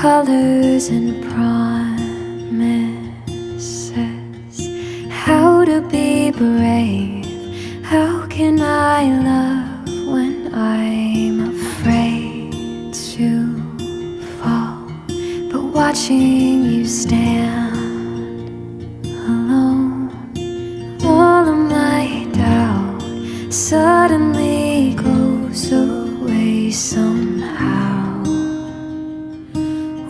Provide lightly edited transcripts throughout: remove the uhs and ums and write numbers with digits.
colors and promises. How to be brave, how can I love when I'm afraid to fall? But watching you stand alone, all of my doubt suddenly goes away somehow.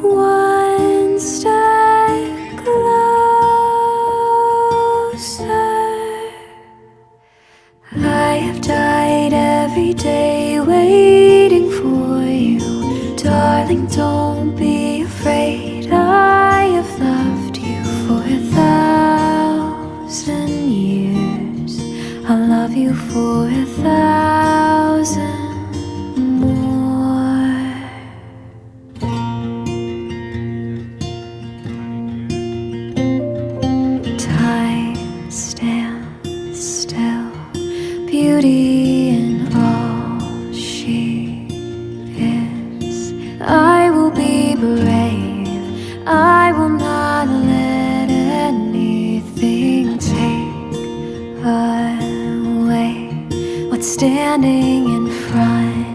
One step closer. I have died every day waiting for you. Darling, don't be afraid. I have loved you for 1,000 years. I'll love you for 1,000 more. Time stands still, beauty in all she is. I will be brave, I will not let anything take away what's standing